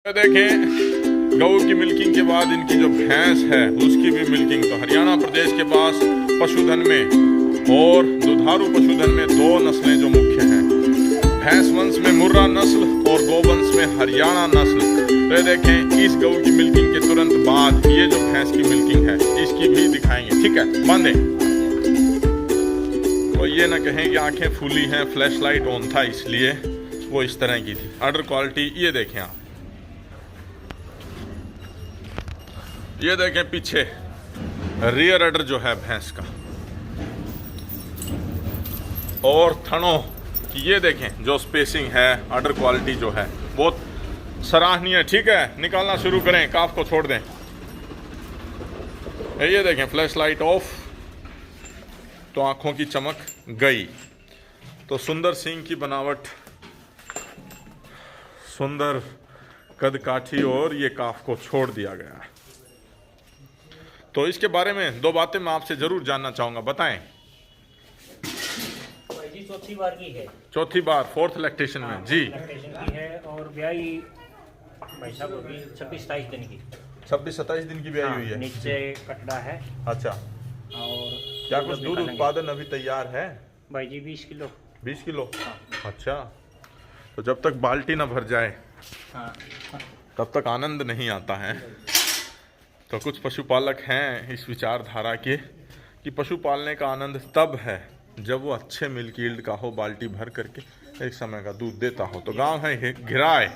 देखें गऊ की मिल्किंग के बाद इनकी जो भैंस है उसकी भी मिल्किंग। तो हरियाणा प्रदेश के पास पशुधन में और दुधारू पशुधन में दो नस्लें जो मुख्य हैं, भैंस वंश में मुर्रा नस्ल और गोवंश में हरियाणा नस्ल। तो देखें इस गऊ की मिल्किंग के तुरंत बाद ये जो भैंस की मिल्किंग है इसकी भी दिखाएंगे। ठीक है, बांधे तो ये ना कहें कि आंखें फूली हैं, फ्लैश लाइट ऑन था इसलिए वो इस तरह की थी। अडर क्वालिटी ये देखें आप, ये देखें पीछे रियर अडर जो है भैंस का, और थनों की ये देखें जो स्पेसिंग है, अडर क्वालिटी जो है बहुत सराहनीय। ठीक है, निकालना शुरू करें, काफ को छोड़ दें। ये देखें फ्लैश लाइट ऑफ तो आंखों की चमक गई। तो सुंदर सींग की बनावट, सुंदर कद काठी, और ये काफ को छोड़ दिया गया है। तो इसके बारे में दो बातें मैं आपसे जरूर जानना चाहूंगा, बताएं। चौथी बार की है, चौथी बार, फोर्थ लैक्टेशन में जी। लैक्टेशन की है और ब्याई भाई साहब अभी 26-27 दिन की, 26-27 दिन की ब्याई हुई है। नीचे कटड़ा है। अच्छा, और क्या कुछ दूध उत्पादन अभी तैयार है? भाई जी 20 किलो। 20 किलो? हाँ। अच्छा, तो जब तक बाल्टी ना भर जाए हाँ। तब तक आनंद नहीं आता है। तो कुछ पशुपालक हैं इस विचारधारा के कि पशु पालने का आनंद तब है जब वो अच्छे मिल्क यील्ड का हो, बाल्टी भर करके एक समय का दूध देता हो। तो गांव है घिराए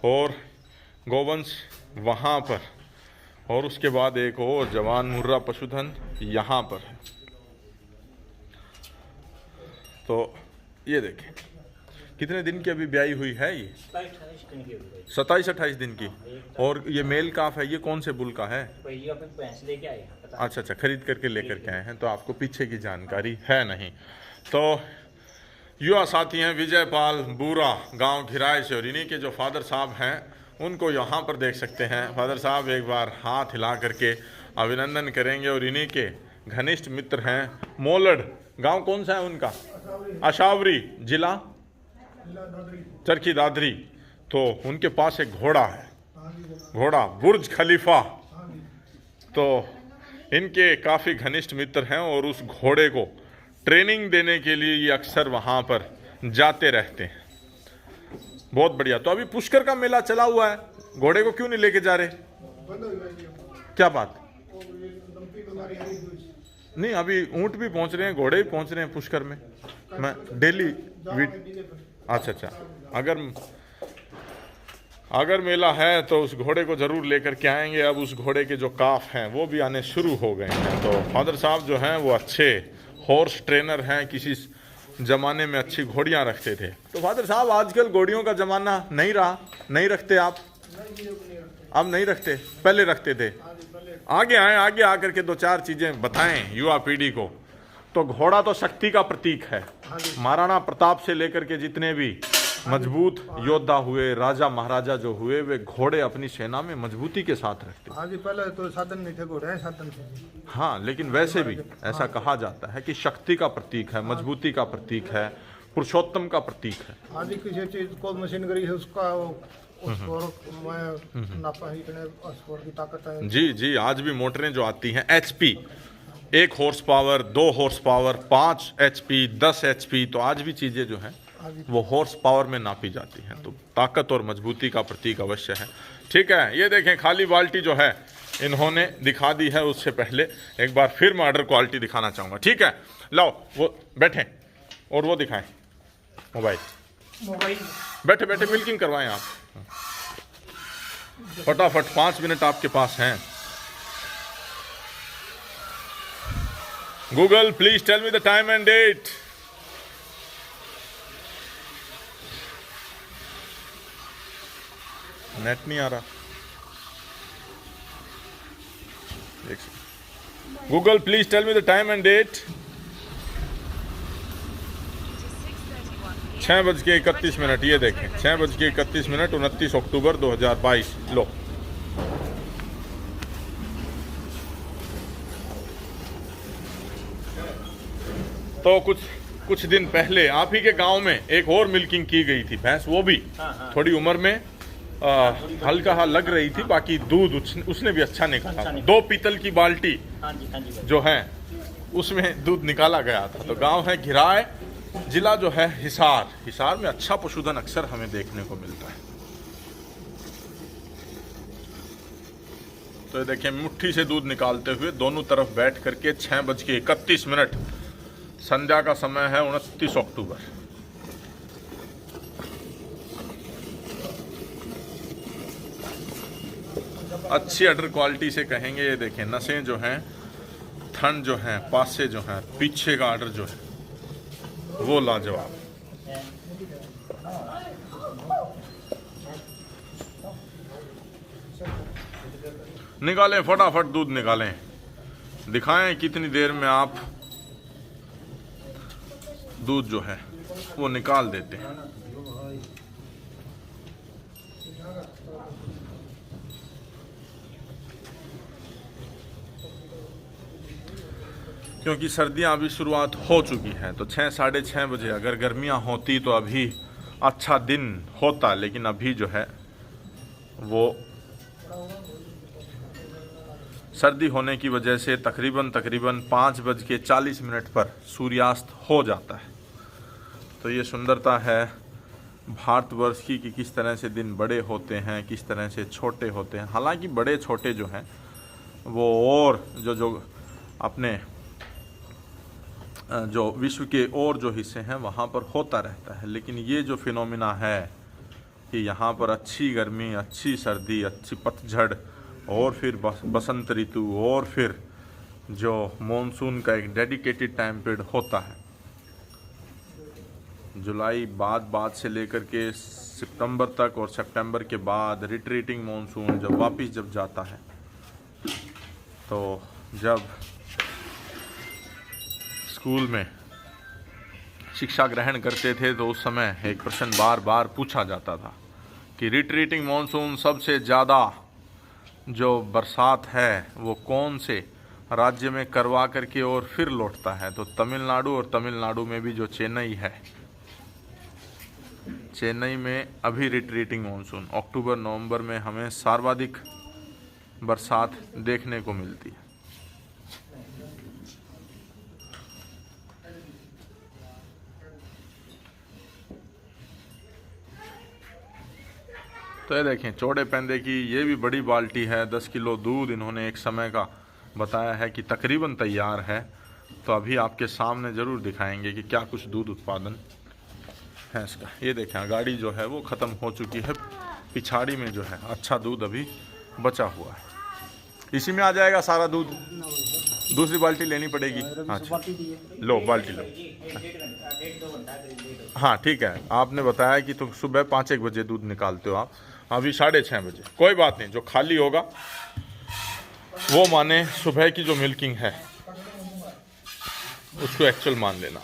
और गोवंश वहाँ पर, और उसके बाद एक और जवान मुर्रा पशुधन यहाँ पर है। तो ये देखें कितने दिन की अभी ब्याई हुई है ये? 27-28 दिन की। और ये मेल काफ है, ये कौन से बुल का है? लेके आए। अच्छा, खरीद करके लेकर के आए हैं, तो आपको पीछे की जानकारी है नहीं। तो युवा साथी हैं विजयपाल बूरा, गांव घिराए से, और इन्हीं के जो फादर साहब हैं उनको यहाँ पर देख सकते हैं। फादर साहब एक बार हाथ हिला करके अभिनंदन करेंगे। और इन्हीं के घनिष्ठ मित्र हैं मोलड़, गांव कौन सा है उनका? अशावरी, जिला चरखी दादरी। तो उनके पास एक घोड़ा है, घोड़ा बुर्ज खलीफा। तो इनके काफ़ी घनिष्ठ मित्र हैं और उस घोड़े को ट्रेनिंग देने के लिए ये अक्सर वहाँ पर जाते रहते हैं। बहुत बढ़िया। तो अभी पुष्कर का मेला चला हुआ है, घोड़े को क्यों नहीं लेके जा रहे? क्या बात? नहीं, अभी ऊंट भी पहुंच रहे हैं, घोड़े भी पहुंच रहे हैं पुष्कर में। मैं डेली अच्छा, अगर मेला है तो उस घोड़े को जरूर लेकर के आएंगे। अब उस घोड़े के जो काफ हैं वो भी आने शुरू हो गए हैं। तो फादर साहब जो हैं वो अच्छे हॉर्स ट्रेनर हैं, किसी जमाने में अच्छी घोड़ियां रखते थे। तो फादर साहब आजकल घोड़ियों का जमाना नहीं रहा, नहीं रखते आप? अब नहीं रखते, पहले रखते थे। आगे आए, आगे आकर के दो चार चीजें बताएं युवा पीढ़ी को। तो घोड़ा तो शक्ति का प्रतीक है। महाराणा प्रताप से लेकर के जितने भी मजबूत योद्धा हुए, राजा महाराजा जो हुए, वे घोड़े अपनी सेना में मजबूती के साथ रखते। हाँ जी, पहले तो साधन नहीं थे, घोड़े साधन थे। हाँ, लेकिन वैसे भी ऐसा कहा जाता है कि शक्ति का प्रतीक है, मजबूती का प्रतीक है, पुरुषोत्तम का प्रतीक है। हाँ जी, किसी चीज को मशीनरी है उसका नापा ही की ताकत है। जी, आज भी मोटरें जो आती हैं HP, 1 horse power, 2 horse power, 5 HP, 10 HP, तो आज भी चीजें जो हैं वो हॉर्स पावर में नापी जाती हैं। तो ताकत और मजबूती का प्रतीक अवश्य है। ठीक है, ये देखें खाली बाल्टी जो है इन्होंने दिखा दी है। उससे पहले एक बार फिर मैं अडर क्वालिटी दिखाना चाहूँगा। ठीक है, लाओ वो बैठें और वो दिखाएं मोबाइल बैठे बैठे मिल्किंग करवाएं आप फटाफट। 5 मिनट आपके पास हैं। Google please tell me the time and date. Net नहीं आ रहा। Google please tell me the time and date. 6:31। ये देखें 6:31, 29 अक्टूबर 2022। लो, तो कुछ दिन पहले आप ही के गांव में एक और मिल्किंग की गई थी भैंस, वो भी थोड़ी उम्र में हल्का हाँ लग रही थी, बाकी दूध उसने भी अच्छा निकाला था। 2 पीतल की बाल्टी हाँ जी भाई। जो है उसमें दूध निकाला गया था। तो गांव है घिराय, जिला जो है हिसार। हिसार में अच्छा पशुधन अक्सर हमें देखने को मिलता है। तो ये देखिए मुट्ठी से दूध निकालते हुए दोनों तरफ बैठ करके 6:31 संध्या का समय है 29 अक्टूबर। अच्छी अडर क्वालिटी से कहेंगे। ये देखें नसें जो हैं, थन जो हैं, पासे जो हैं, पीछे का आर्डर जो है वो लाजवाब। निकालें फटाफट दूध निकालें, दिखाएं कितनी देर में आप दूध जो है वो निकाल देते हैं। क्योंकि सर्दियां अभी शुरुआत हो चुकी हैं, तो 6 साढ़े 6 बजे अगर गर्मियां होती तो अभी अच्छा दिन होता, लेकिन अभी जो है वो सर्दी होने की वजह से तकरीबन 5:40 पर सूर्यास्त हो जाता है। तो ये सुंदरता है भारतवर्ष की कि किस तरह से दिन बड़े होते हैं, किस तरह से छोटे होते हैं। हालांकि बड़े छोटे जो हैं वो और जो अपने जो विश्व के और जो हिस्से हैं वहाँ पर होता रहता है, लेकिन ये जो फिनोमिना है कि यहाँ पर अच्छी गर्मी, अच्छी सर्दी, अच्छी पतझड़ और फिर बसंत ऋतु और फिर जो मॉनसून का एक डेडिकेटेड टाइम पीरियड होता है, जुलाई बाद से लेकर के सितंबर तक, और सितंबर के बाद रिट्रीटिंग मॉनसून जब जाता है। तो जब स्कूल में शिक्षा ग्रहण करते थे तो उस समय एक प्रश्न बार बार पूछा जाता था कि रिट्रीटिंग मॉनसून सबसे ज़्यादा जो बरसात है वो कौन से राज्य में करवा करके और फिर लौटता है। तो तमिलनाडु, और तमिलनाडु में भी जो चेन्नई है, चेन्नई में अभी रिट्रीटिंग मॉनसून अक्टूबर नवंबर में हमें सर्वाधिक बरसात देखने को मिलती है। तो ये देखें चौड़े पेंदे की ये भी बड़ी बाल्टी है। 10 किलो दूध इन्होंने एक समय का बताया है कि तकरीबन तैयार है। तो अभी आपके सामने ज़रूर दिखाएंगे कि क्या कुछ दूध उत्पादन है इसका। ये देखें गाड़ी जो है वो ख़त्म हो चुकी है, पिछाड़ी में जो है अच्छा दूध अभी बचा हुआ है। इसी में आ जाएगा सारा दूध, दूसरी बाल्टी लेनी पड़ेगी। अच्छा लो बाल्टी लो। हाँ ठीक है, आपने बताया कि तुम सुबह 5-1 बजे दूध निकालते हो आप, अभी 6:30 बजे। कोई बात नहीं, जो खाली होगा वो माने सुबह की जो मिल्किंग है उसको एक्चुअल मान लेना।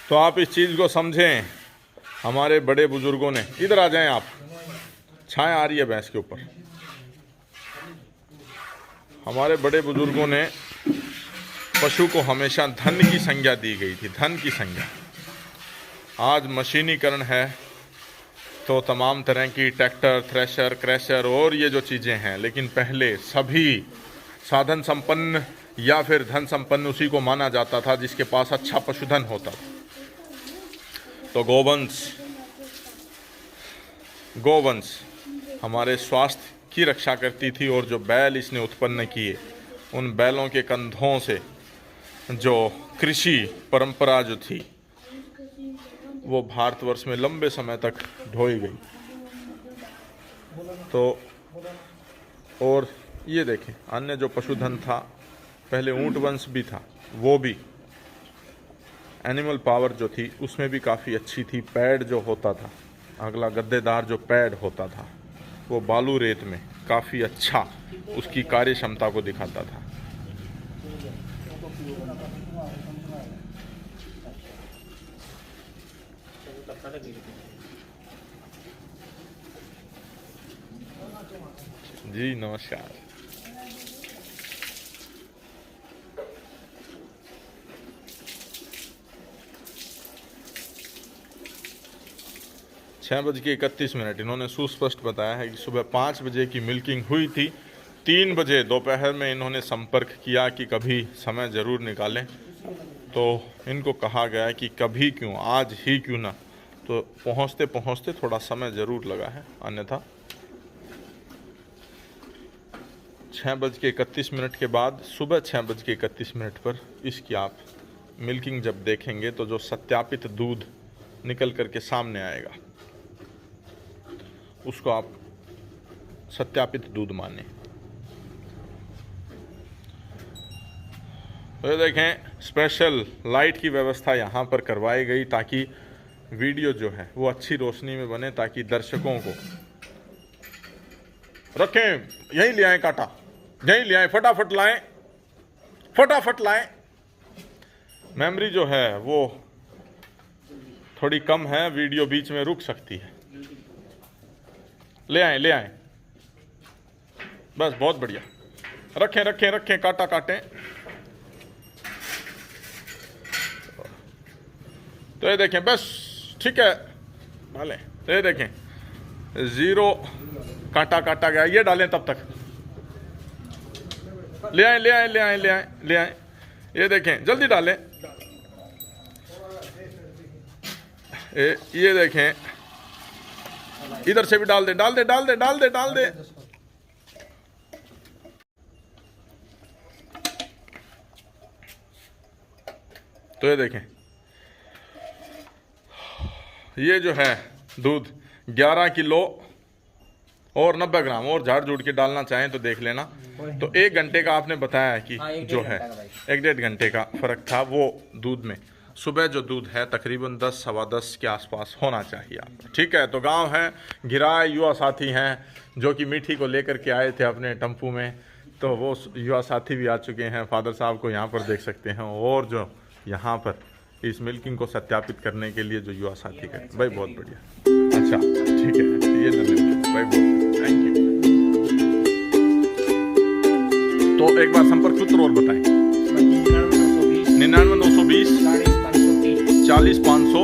तो आप इस चीज़ को समझें, हमारे बड़े बुजुर्गों ने, इधर आ जाएं आप, छाया आ रही है भैंस के ऊपर। हमारे बड़े बुजुर्गों ने पशु को हमेशा धन की संज्ञा दी गई थी, धन की संज्ञा। आज मशीनीकरण है तो तमाम तरह की ट्रैक्टर, थ्रेशर, क्रैशर और ये जो चीज़ें हैं, लेकिन पहले सभी साधन संपन्न या फिर धन संपन्न उसी को माना जाता था जिसके पास अच्छा पशुधन होता था। तो गोवंश हमारे स्वास्थ्य की रक्षा करती थी, और जो बैल इसने उत्पन्न किए, उन बैलों के कंधों से जो कृषि परंपरा जो थी वो भारतवर्ष में लंबे समय तक ढोई गई। तो और ये देखें अन्य जो पशुधन था, पहले ऊंट वंश भी था, वो भी एनिमल पावर जो थी उसमें भी काफ़ी अच्छी थी। पैड जो होता था, अगला गद्देदार जो पैड होता था, वो बालू रेत में काफ़ी अच्छा उसकी कार्य क्षमता को दिखाता था। जी नमस्कार। 6:31 इन्होंने सुस्पष्ट बताया है कि सुबह 5 बजे की मिल्किंग हुई थी। 3 बजे दोपहर में इन्होंने संपर्क किया कि कभी समय ज़रूर निकालें, तो इनको कहा गया कि कभी क्यों, आज ही क्यों ना। तो पहुंचते पहुंचते थोड़ा समय ज़रूर लगा है, अन्यथा 6:31 के बाद सुबह 6:31 पर इसकी आप मिल्किंग जब देखेंगे तो जो सत्यापित दूध निकल करके सामने आएगा उसको आप सत्यापित दूध माने। तो ये देखें, स्पेशल लाइट की व्यवस्था यहाँ पर करवाई गई ताकि वीडियो जो है वो अच्छी रोशनी में बने, ताकि दर्शकों को रखें, यहीं ले आए कांटा, यहीं ले आए, फटाफट लाएं, फटाफट लाएं। मेमोरी जो है वो थोड़ी कम है, वीडियो बीच में रुक सकती है। ले आए, ले आए, बस बहुत बढ़िया। रखें रखें रखें, काटा काटें। तो ये देखें, बस ठीक है, डालें। तो ये देखें, 0 काटा काटा गया, ये डालें तब तक। ले आए ले आए ले आए ले आए ले आए, ये देखें, जल्दी डालें। ये देखें, इधर से भी डाल दे, डाल दे, डाल दे, डाल दे, डाल दे। तो ये देखें, ये जो है दूध 11 किलो और 90 ग्राम, और झाड़ झूड़ के डालना चाहें तो देख लेना। तो 1 घंटे का आपने बताया कि जो है 1-1.5 घंटे का फर्क था वो दूध में। सुबह जो दूध है तकरीबन 10 सवा 10 के आसपास होना चाहिए आप। ठीक है, तो गांव है घिराय, युवा साथी हैं जो कि मीठी को लेकर के आए थे अपने टम्पू में, तो वो युवा साथी भी आ चुके हैं। फादर साहब को यहाँ पर देख सकते हैं, और जो यहाँ पर इस मिल्किंग को सत्यापित करने के लिए जो युवा साथी है भाई, बहुत बढ़िया। अच्छा ठीक है, ये धन्यवाद भाई, बहुत थैंक यू। तो एक बार संपर्क सूत्र और बताएं। 99 920 40 500